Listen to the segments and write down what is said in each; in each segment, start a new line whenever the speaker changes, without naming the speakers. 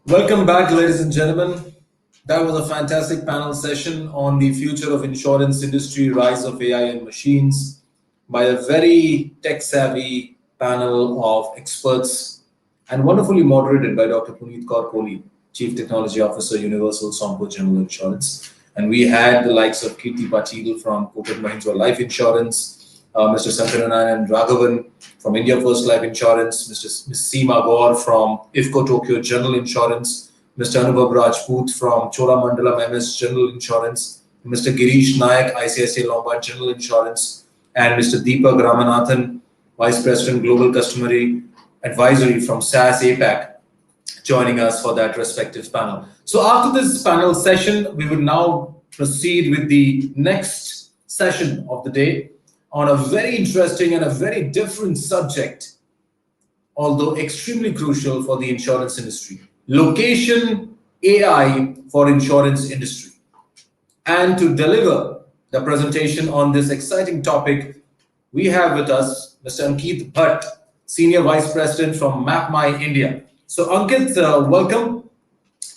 Welcome back, ladies and gentlemen. That was a fantastic panel session on the future of insurance industry, rise of AI and machines by a very tech-savvy panel of experts and wonderfully moderated by Dr. Puneet Kaur Kohli, Chief Technology Officer, Universal Sompo General Insurance. And we had the likes of Kirti Patil from Kotak Mahindra Life Insurance, Mr. Sankaranarayan Raghavan from India First Life Insurance, Ms. Seema Gaur from IFCO Tokyo General Insurance, Mr. Anubhav Rajput from Cholamandalam MS General Insurance, Mr. Girish Nayak, ICICI Lombard General Insurance, and Mr. Deepak Ramanathan, Vice President Global Customer Advisory from SAS APAC, joining us for that respective panel. So after this panel session, we would now proceed with the next session of the day on a very interesting and a very different subject, although extremely crucial for the insurance industry. Location AI for insurance industry. And to deliver the presentation on this exciting topic, we have with us Mr. Ankeet Bhat, Senior Vice President from MapmyIndia. So Ankeet, welcome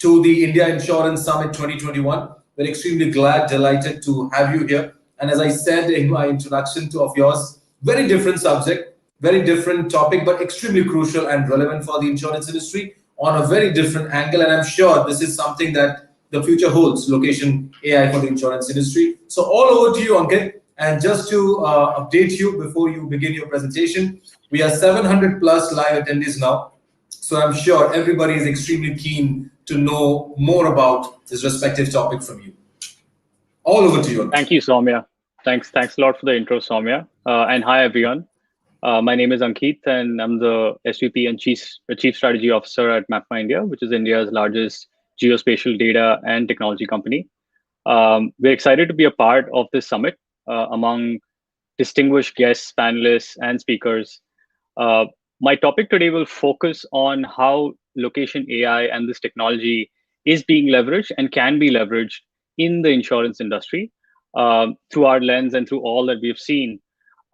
to the India Insurance Summit 2021. We're extremely delighted to have you here. And as I said in my introduction of yours, very different subject, very different topic, but extremely crucial and relevant for the insurance industry on a very different angle. And I'm sure this is something that the future holds, location AI for the insurance industry. So all over to you, Ankit. And just to update you before you begin your presentation, we are 700 plus live attendees now. So I'm sure everybody is extremely keen to know more about this respective topic from you. All over to you.
Thank you, Soumya. Thanks a lot for the intro, Soumya. And hi, everyone. My name is Ankeet, and I'm the SVP and Chief Strategy Officer at MapmyIndia, which is India's largest geospatial data and technology company. We're excited to be a part of this summit among distinguished guests, panelists, and speakers. My topic today will focus on how location AI and this technology is being leveraged and can be leveraged in the insurance industry through our lens and through all that we've seen.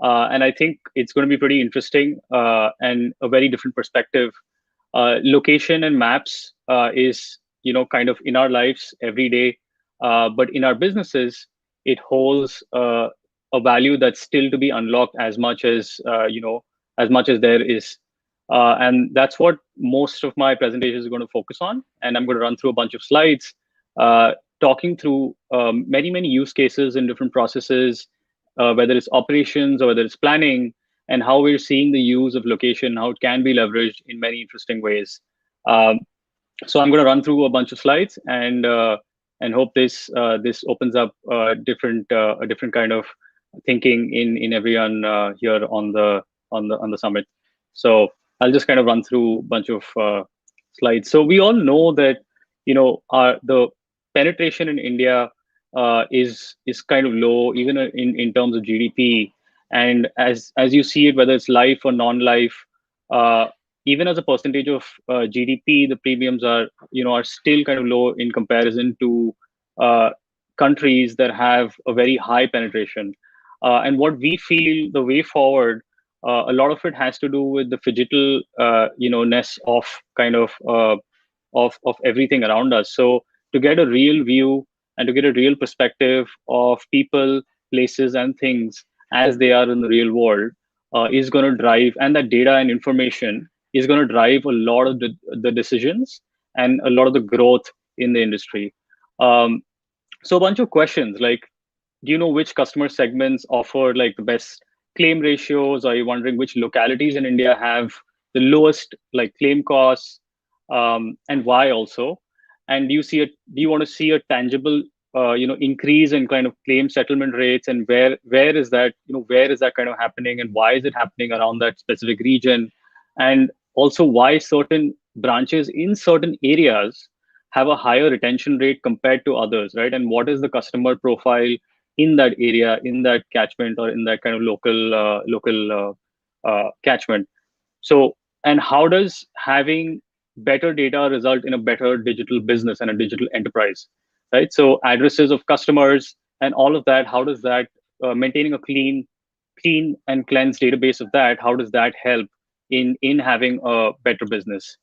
And I think it's going to be pretty interesting and a very different perspective. Location and maps is, kind of in our lives every day, but in our businesses, it holds a value that's still to be unlocked as much as as much as there is. And that's what most of my presentation is going to focus on. And I'm going to run through a bunch of slides, talking through many use cases in different processes, whether it's operations or whether it's planning, and how we're seeing the use of location, how it can be leveraged in many interesting ways. So I'm going to run through a bunch of slides and hope this opens up a different kind of thinking in everyone here on the summit. So I'll just kind of run through a bunch of slides. So we all know that the penetration in India is kind of low, even in terms of GDP. And as you see it, whether it's life or non-life, even as a percentage of GDP, the premiums are still kind of low in comparison to countries that have a very high penetration. And what we feel the way forward, a lot of it has to do with the phygital ness of kind of everything around us. So to get a real view and to get a real perspective of people, places, and things as they are in the real world is going to drive, and that data and information is going to drive a lot of the decisions and a lot of the growth in the industry. So a bunch of questions like, do you know which customer segments offer like the best claim ratios? Are you wondering which localities in India have the lowest like claim costs, and why also? And do you want to see a tangible increase in kind of claim settlement rates, and where is that kind of happening, and why is it happening around that specific region? And also why certain branches in certain areas have a higher retention rate compared to others, right? And what is the customer profile in that area, in that catchment, or in that kind of local catchment? So, and how does having better data result in a better digital business and a digital enterprise, right? So addresses of customers and all of that, how does that, maintaining a clean and cleansed database of that, how does that help in having a better business?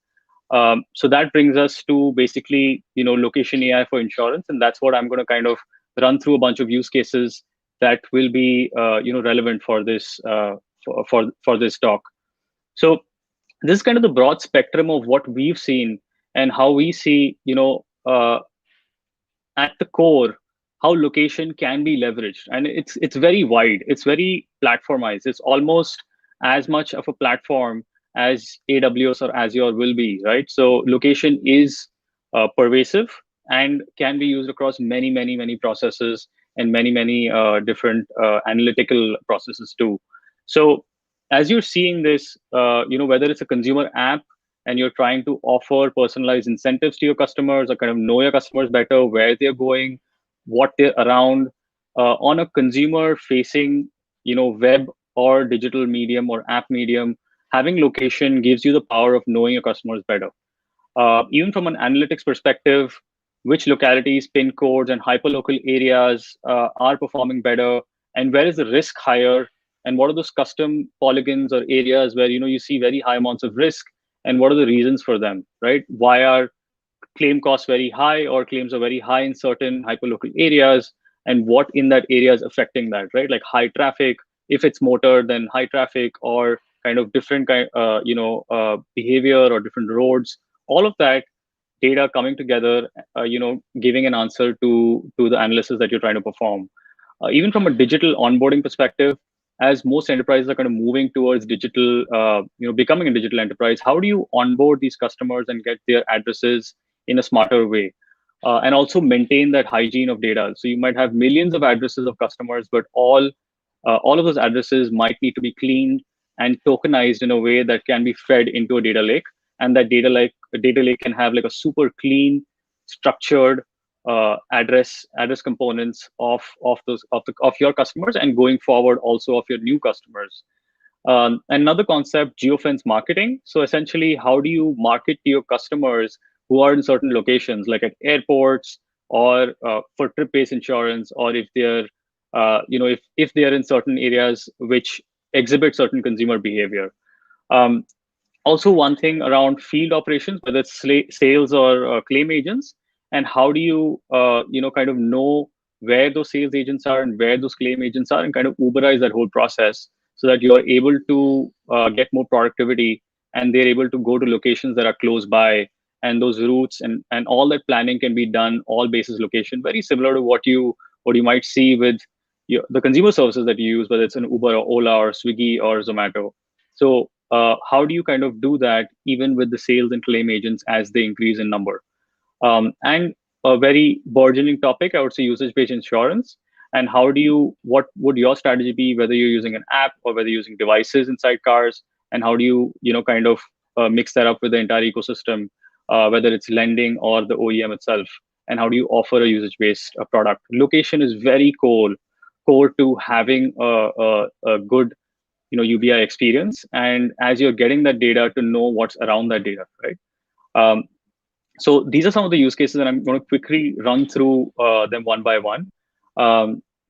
So that brings us to basically, location AI for insurance, and that's what I'm going to kind of run through a bunch of use cases that will be, relevant for this for this talk. So this is kind of the broad spectrum of what we've seen and how we see, at the core how location can be leveraged, and it's very wide, it's very platformized, it's almost as much of a platform as AWS or Azure will be, right? So location is pervasive and can be used across many processes and many different analytical processes too. So as you're seeing this, whether it's a consumer app and you're trying to offer personalized incentives to your customers or kind of know your customers better, where they're going, what they're around, on a consumer facing, web or digital medium or app medium, having location gives you the power of knowing your customers better. Even from an analytics perspective, which localities, pin codes, and hyperlocal areas are performing better, and where is the risk higher, and what are those custom polygons or areas where you see very high amounts of risk, and what are the reasons for them, right? Why are claim costs very high or claims are very high in certain hyperlocal areas, and what in that area is affecting that, right? Like high traffic, if it's motor, then high traffic, or kind of different kind behavior or different roads, all of that data coming together, giving an answer to the analysis that you're trying to perform. Even from a digital onboarding perspective, as most enterprises are kind of moving towards digital, becoming a digital enterprise, how do you onboard these customers and get their addresses in a smarter way? And also maintain that hygiene of data. So you might have millions of addresses of customers, but all of those addresses might need to be cleaned and tokenized in a way that can be fed into a data lake, and that data lake can have like a super clean, structured address components of your customers, and going forward also of your new customers. Another concept, geofence marketing. So essentially, how do you market to your customers who are in certain locations, like at airports, or for trip-based insurance, or if they're, if they are in certain areas which exhibit certain consumer behavior. Um, Also, one thing around field operations, whether it's sales or claim agents, and how do you kind of know where those sales agents are and where those claim agents are, and kind of uberize that whole process so that you're able to get more productivity, and they're able to go to locations that are close by, and those routes and all that planning can be done all basis location, very similar to what you might see with the consumer services that you use, whether it's an Uber or Ola or Swiggy or Zomato. So how do you kind of do that even with the sales and claim agents as they increase in number? And a very burgeoning topic, I would say, usage-based insurance. And what would your strategy be, whether you're using an app or whether you're using devices inside cars? And how do you, kind of mix that up with the entire ecosystem, whether it's lending or the OEM itself? And how do you offer a usage-based product? Location is very core to having a good UBI experience, and as you're getting that data, to know what's around that data, right? So these are some of the use cases, and I'm going to quickly run through them one by one.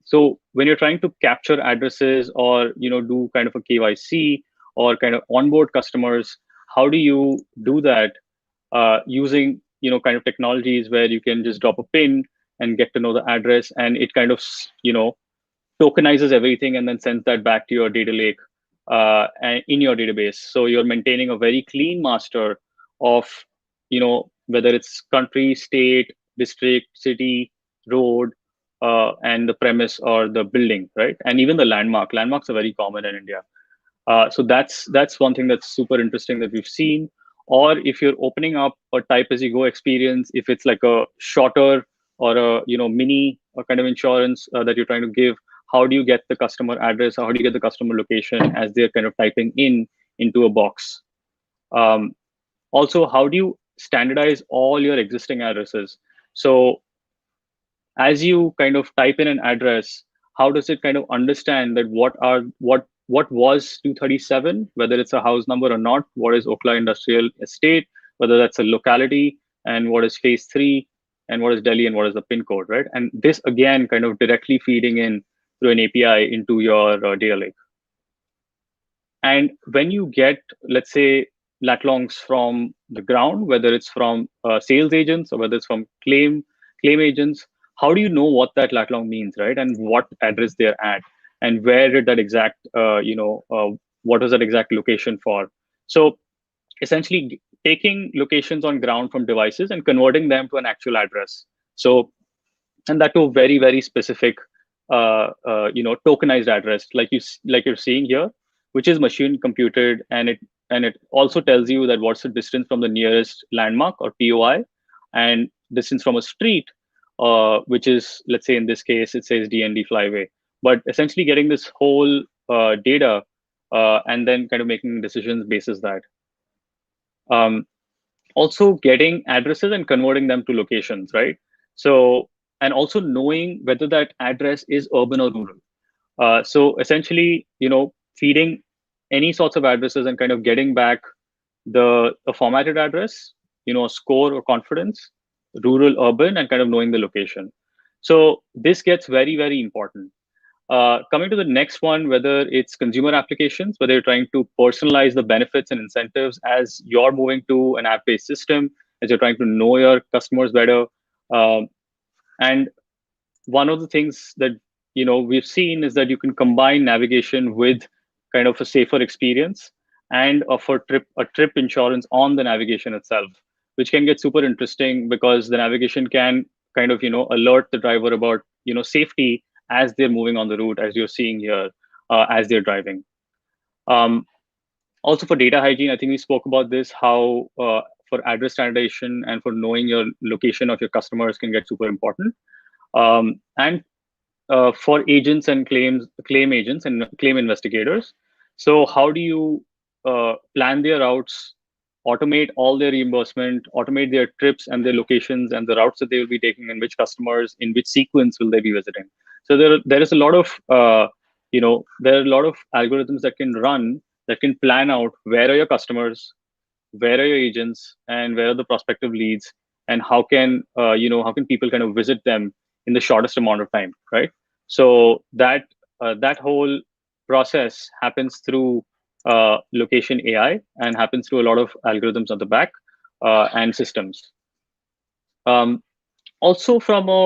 So when you're trying to capture addresses or do kind of a KYC or kind of onboard customers, how do you do that using kind of technologies where you can just drop a pin and get to know the address, and it kind of tokenizes everything and then sends that back to your data lake and in your database. So you're maintaining a very clean master of, whether it's country, state, district, city, road, and the premise or the building, right? And even the landmark. Landmarks are very common in India. So that's one thing that's super interesting that we've seen. Or if you're opening up a type as you go experience, if it's like a shorter or a mini kind of insurance that you're trying to give, how do you get the customer address? How do you get the customer location as they're kind of typing into a box? Also, how do you standardize all your existing addresses? So as you kind of type in an address, how does it kind of understand that what was 237, whether it's a house number or not, what is Okla Industrial Estate, whether that's a locality, and what is phase 3, and what is Delhi, and what is the pin code, right? And this again kind of directly feeding in through an API into your data lake. And when you get, let's say, lat longs from the ground, whether it's from sales agents or whether it's from claim agents. How do you know what that lat long means, right? And what address they're at, and where did that exact what was that exact location for? So essentially taking locations on ground from devices and converting them to an actual address. So, and that to a very very specific tokenized address, like like you're seeing here, which is machine computed, and it also tells you that what's the distance from the nearest landmark or POI, and distance from a street, which is, let's say in this case it says DND flyway. But essentially getting this whole data, and then kind of making decisions basis that. um, Also getting addresses and converting them to locations, right? So, and also knowing whether that address is urban or rural. So essentially, feeding any sorts of addresses and kind of getting back the a formatted address, a score or confidence, rural, urban, and kind of knowing the location. So this gets very, very important. Coming to the next one, whether it's consumer applications, whether you're trying to personalize the benefits and incentives as you're moving to an app-based system, as you're trying to know your customers better. Um, and one of the things that we've seen is that you can combine navigation with kind of a safer experience and offer a trip insurance on the navigation itself, which can get super interesting because the navigation can kind of alert the driver about safety as they're moving on the route, as you're seeing here, as they're driving. um, Also for data hygiene, I think we spoke about this, how for address standardization and for knowing your location of your customers can get super important. And For agents and claim agents and claim investigators. So how do you plan their routes, automate all their reimbursement, automate their trips and their locations and the routes that they will be taking, and which customers in which sequence will they be visiting? So there is a lot of there are a lot of algorithms that can run, that can plan out where are your customers, where are your agents, and where are the prospective leads, and how can people kind of visit them in the shortest amount of time, right? So that whole process happens through location AI, and happens through a lot of algorithms on the back, and systems. um, Also from a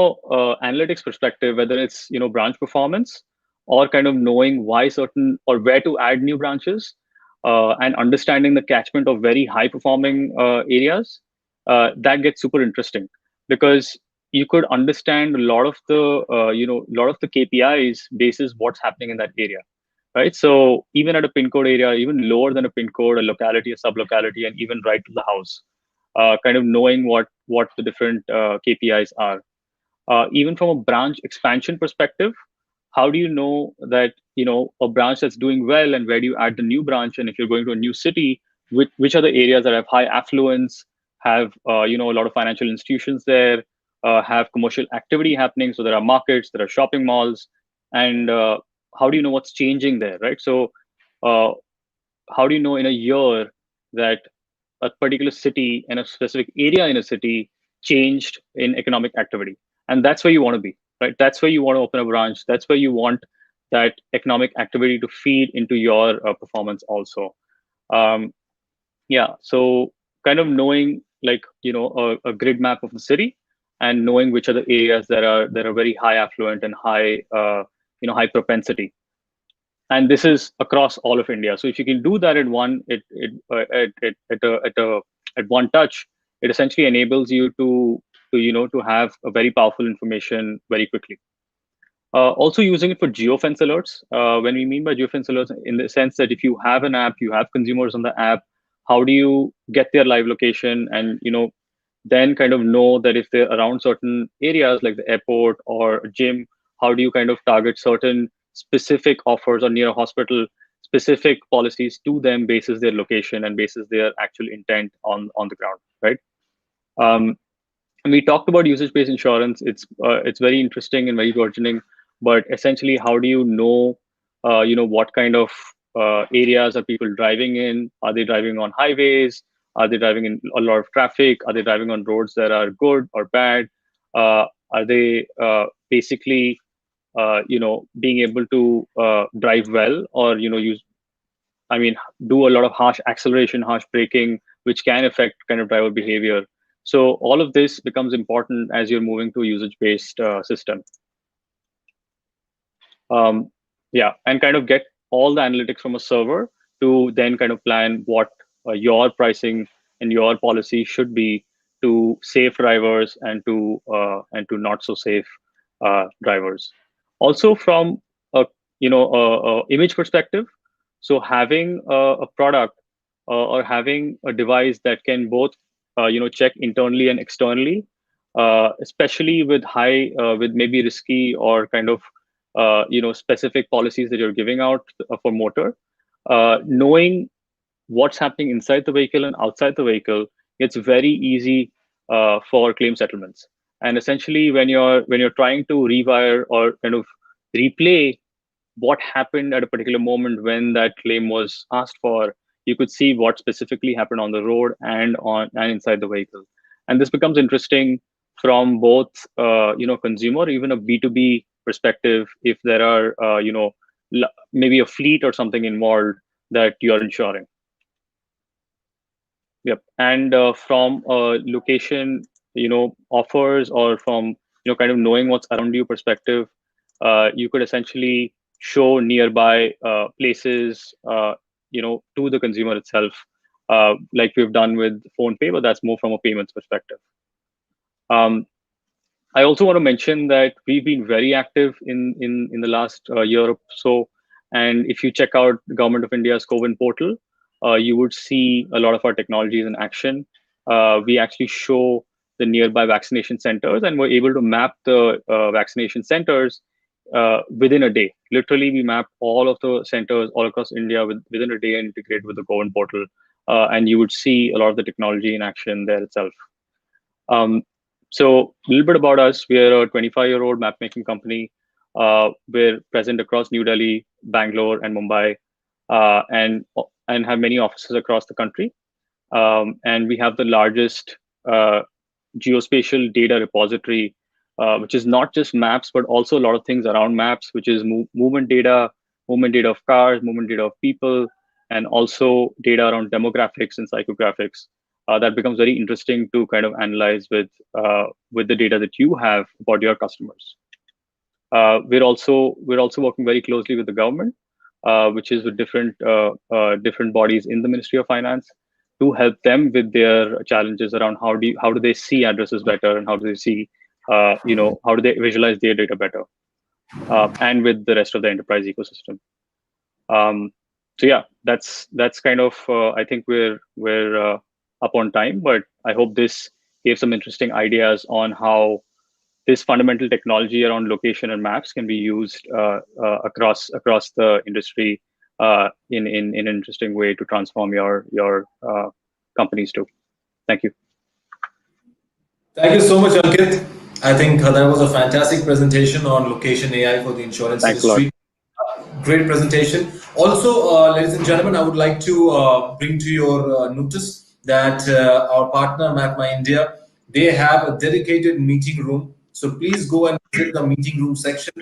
analytics perspective, whether it's branch performance, or kind of knowing why certain or where to add new branches, and understanding the catchment of very high performing areas, that gets super interesting, because you could understand a lot of the lot of the KPIs basis what's happening in that area, right? So even at a pin code area, even lower than a pin code, a locality, a sub locality, and even right to the house, kind of knowing what the different KPIs are. Even from a branch expansion perspective, how do you know that a branch that's doing well, and where do you add the new branch? And if you're going to a new city, which are the areas that have high affluence, have a lot of financial institutions there, have commercial activity happening? So there are markets, there are shopping malls, and how do you know what's changing there, right? So uh, how do you know in a year that a particular city and a specific area in a city changed in economic activity? And that's where you want to be, right? That's where you want to open a branch. That's where you want that economic activity to feed into your performance also. um, yeah, so kind of knowing, like, a grid map of the city, and knowing which are the areas that are very high affluent and high high propensity, and this is across all of India. So if you can do that at one at one touch, it essentially enables you to have a very powerful information very quickly. Also using it for geofence alerts. When we mean by geofence alerts, in the sense that if you have an app, you have consumers on the app, how do you get their live location, and then kind of know that if they're around certain areas like the airport or a gym, how do you kind of target certain specific offers, or near a hospital, specific policies to them basis their location and basis their actual intent on the ground, right? Um, and we talked about usage-based insurance. It's very interesting and very burgeoning. But essentially, how do you know, what kind of areas are people driving in? Are they driving on highways? Are they driving in a lot of traffic? Are they driving on roads that are good or bad? Are they basically, being able to drive well, or use? I mean, do a lot of harsh acceleration, harsh braking, which can affect kind of driver behavior. So all of this becomes important as you're moving to a usage-based system. um, yeah, and kind of get all the analytics from a server to then kind of plan what your pricing and your policy should be to safe drivers and to not so safe drivers. Also, from a a image perspective, so having a product or having a device that can both check internally and externally, especially with high with maybe risky or kind of specific policies that you're giving out for motor, knowing what's happening inside the vehicle and outside the vehicle, it's very easy for claim settlements. And essentially, when you're trying to rewire or kind of replay what happened at a particular moment when that claim was asked for, you could see what specifically happened on the road and inside the vehicle. And this becomes interesting from both consumer, even a B2B perspective, if there are maybe a fleet or something involved that you're insuring. Yep. And from location, offers, or from kind of knowing what's around you perspective, you could essentially show nearby places, to the consumer itself, like we've done with phone pay, but that's more from a payments perspective. I also want to mention that we've been very active in the last year or so. And if you check out the Government of India's CoWIN portal, you would see a lot of our technologies in action. We actually show the nearby vaccination centers, and we're able to map the vaccination centers within a day. Literally, we map all of the centers all across India within a day and integrate with the CoWIN portal. And you would see a lot of the technology in action there itself. So a little bit about us. We are a 25-year-old map making company. We're present across New Delhi, Bangalore, and Mumbai, and have many offices across the country. And we have the largest geospatial data repository, which is not just maps, but also a lot of things around maps, which is movement data of cars, movement data of people, and also data around demographics and psychographics. That becomes very interesting to kind of analyze with the data that you have about your customers. We're also working very closely with the government, which is with different bodies in the Ministry of Finance, to help them with their challenges around how do they see addresses better, and how do they see how do they visualize their data better, and with the rest of the enterprise ecosystem. So yeah, that's kind of I think we're up on time, but I hope this gave some interesting ideas on how this fundamental technology around location and maps can be used across the industry in an interesting way to transform your companies too. Thank you.
Thank you so much, Ankit. I think that was a fantastic presentation on location AI for the insurance
Thanks
industry. Great presentation. Also, ladies and gentlemen, I would like to bring to your notice that our partner MapmyIndia, they have a dedicated meeting room. So please go and visit the meeting room section,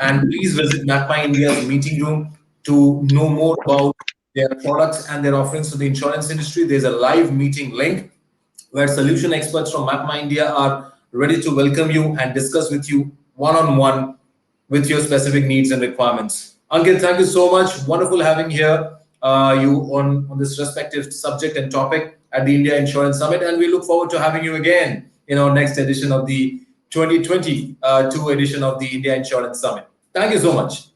and please visit MapmyIndia's meeting room to know more about their products and their offerings to the insurance industry. There's a live meeting link where solution experts from MapmyIndia are ready to welcome you and discuss with you one-on-one with your specific needs and requirements. Ankit, thank you so much. Wonderful having here you on this respective subject and topic at the India Insurance Summit, and we look forward to having you again in our next edition of the 2022 edition of the India Insurance Summit. Thank you so much.